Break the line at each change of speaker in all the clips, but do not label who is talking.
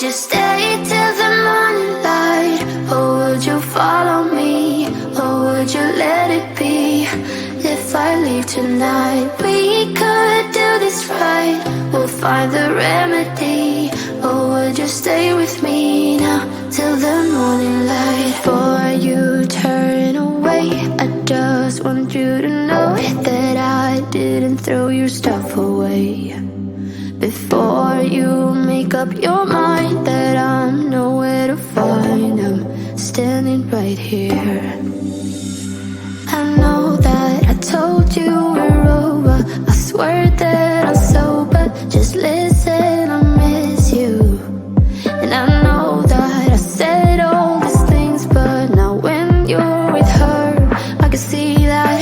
would you stay till the morning light? Or would you follow me? Or would you let it be? If I leave tonight, we could do this right. We'll find the remedy. Or would you stay with me now till the morning light? Before you turn away, I just want you to know that I didn't throw your stuff away. Before you make up your mind that I'm nowhere to find, I'm standing right here. I know that I told you we're over. I swear that I'm sober. Just listen, I miss you. And I know that I said all these things, but now when you're with her, I can see that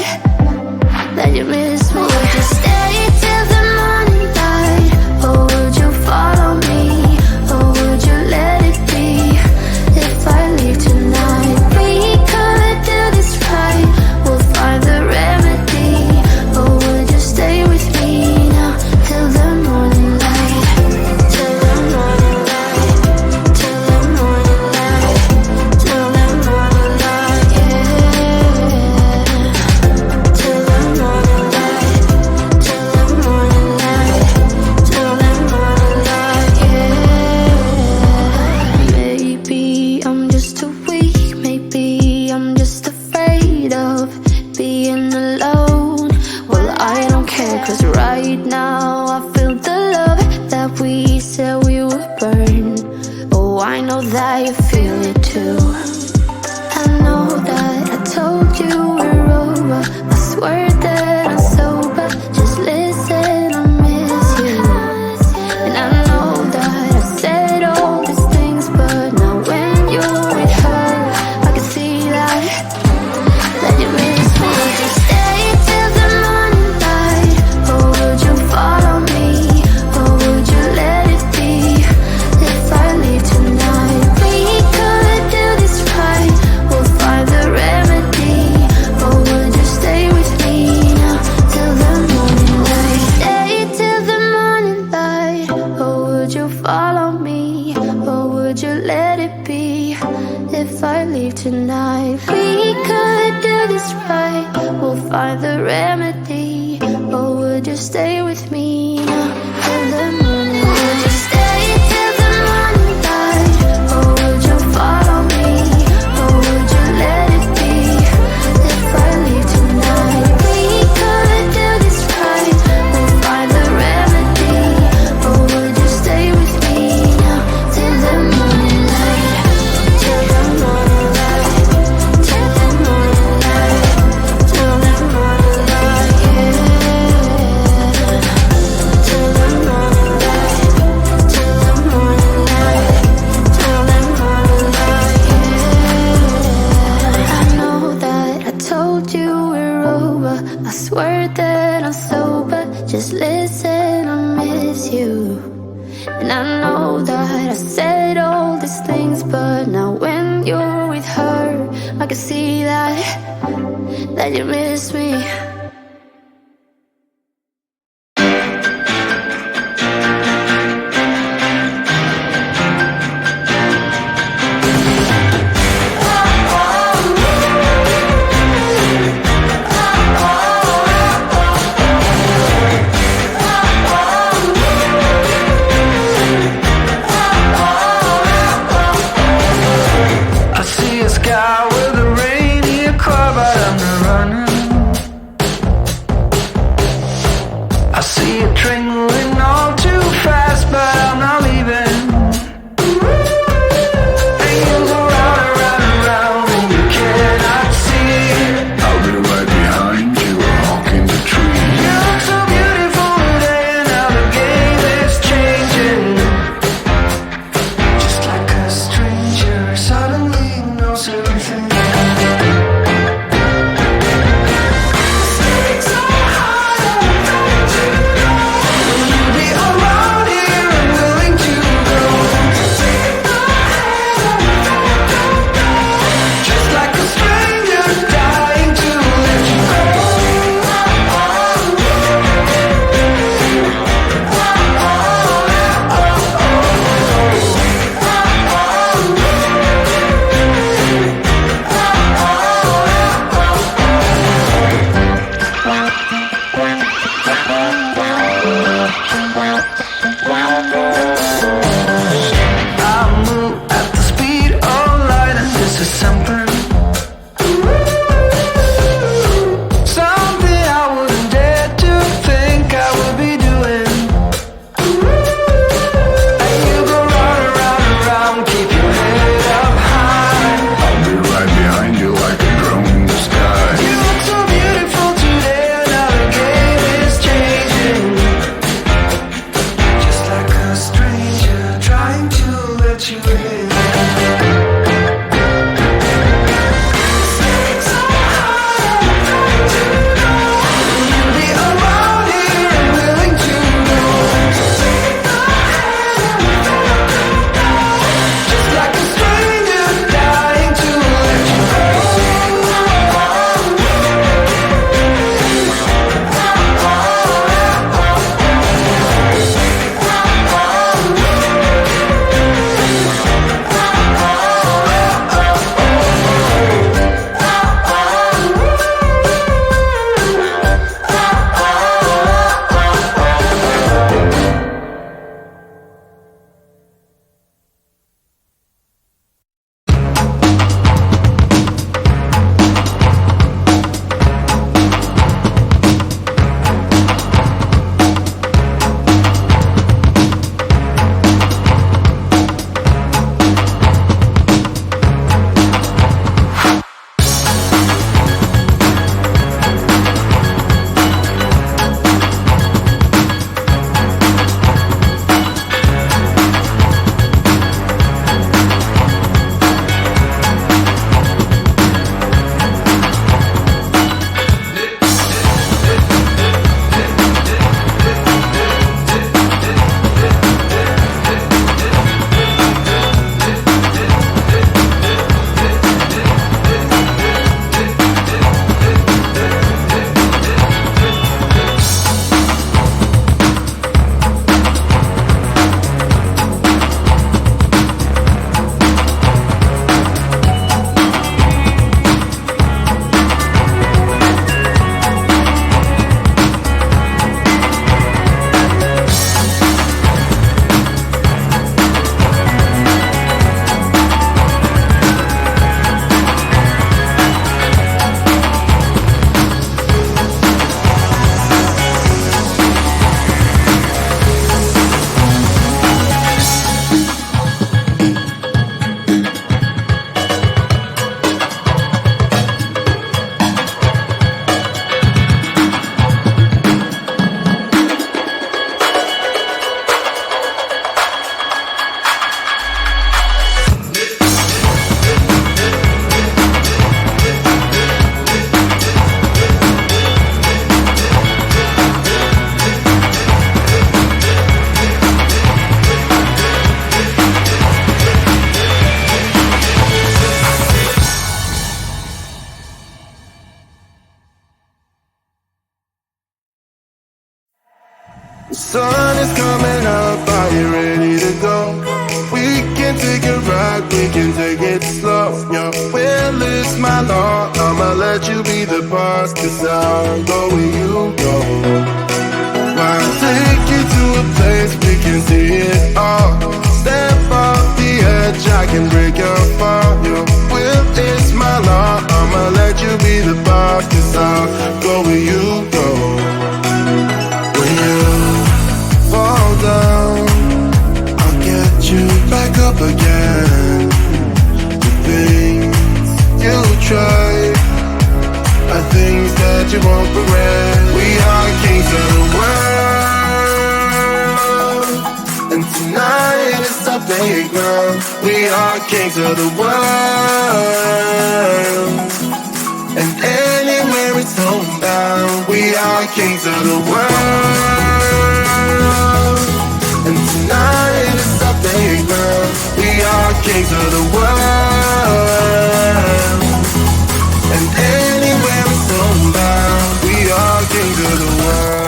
you miss me. Would you stay till the morning light? Or would you follow me? Or would you let it be? If I leave tonight, we could do this right. We'll find the remedy. Or would you stay with me now till the morning light? Till the morning light. Till the morning light. Till the morning light, yeah. Till the morning light. Till the morning light. Till the morning light, yeah. Maybe I'm just too weak. Maybe I'm just afraid of being alone. Well, I don't care, 'cause right now I feel the love that we said we would burn. Oh, I know that you feel it too. I know that I told you we're over. I swear that I'm sober. Just listen, I miss you. And I know that I said all these things, but now when you're with her, I can see that you miss me. Would you stay till the morning light? Or would you follow me? Or would you let it be? If I leave tonight, we could do this right. We'll find the remedy. Or would you stay with me now till the morning light? Stay till the morning light. Or would you follow me? Or would you let it be? If I leave tonight, we could do this right. We'll find the remedy. Or would you stay with me now till the morning light? Would you stay till the morning light? Or would you follow me? Or would you let it be? If I leave tonight, we could do this right. We'll find the remedy. Or would you stay with me now till the morning light? Till the morning light. Till the morning light. Till the morning light, yeah. Till the morning light. Till the morning light. Till the morning light, yeah. I know that I told you we're over. I swear that I'm sober. Just listen, I miss you. And I know that I said all these things, but now when you're with her, I can see that you miss me.
I see a sky with a rainy cloud, but I'm not running. The sun is coming up, are you ready to go? We can take a ride, we can take it slow. Your will is my law, I'ma let you be the boss, 'cause I'll go where you go. I'll take you to a place we can see it all. Step off the edge, I can break your fall. Your will is my law, I'ma let you be the boss, 'cause I'll go where you go. When you fall down, I'll get you back up again. The things you try are things that you won't regret. We are kings of the world, and tonight is our playground. We are kings of the world, and anywhere it's homebound. We are kings of the world, and tonight is our playground. We are kings of the world, and anywhere it's homebound. We are kings of the world.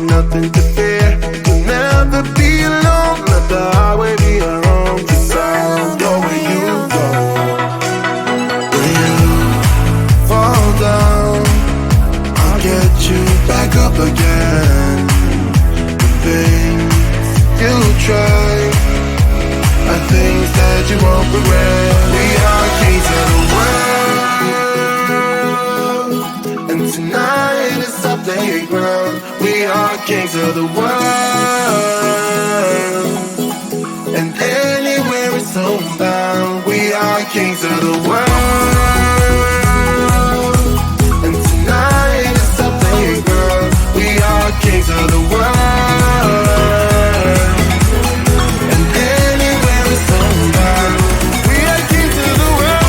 Nothing to fear. You'll never be alone. Let the highway be our home. 'Cause I'll go where you go. When you fall down, I'll get you back up again. The things you try are things that you won't regret. We are kings of the world, and tonight is our playground. We are kings of the world, and anywhere it's homebound. We are kings of the world, and tonight is our playground. We are kings of the world, and anywhere it's homebound. We are kings of the world.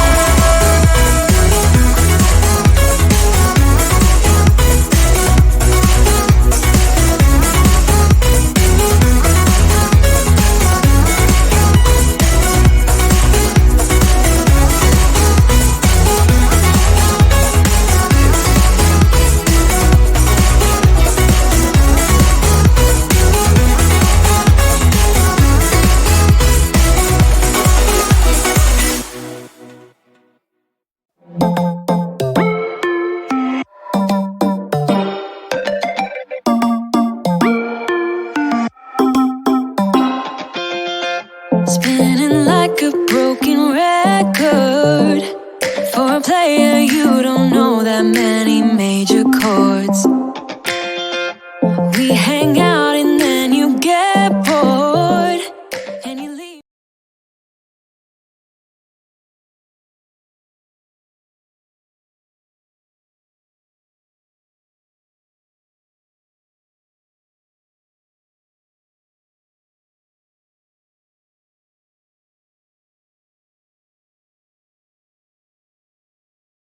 Spinning like a broken record. For a player, you don't know that many major chords. We hang out